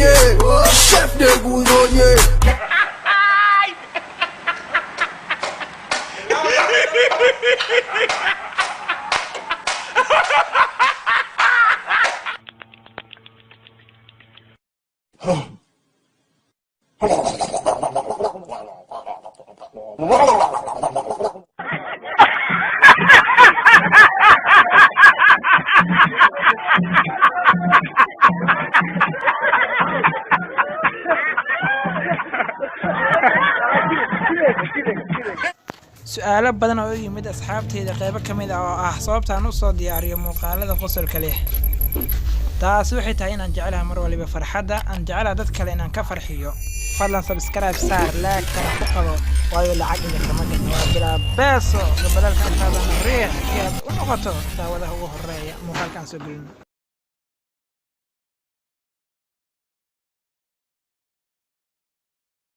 guzonye, chef de guzonye. su'aalo badan oo yimid asxaabteyda qaybo kamid ah oo ah sababtaan u soo diyaariyo muuqaalada qosolka leh taas waxay tahay inaan jecelahay mar waliba farxadda aan jecelahay dad kale inaan ka farxiyo fadlan subscribe saar like kana ku qabo waayo lacag inta kama gadno waa bilaa beeso gabalka intaadan riix iyo u noqoto daawadaha ugu horeeya muuqaalkan soo gelin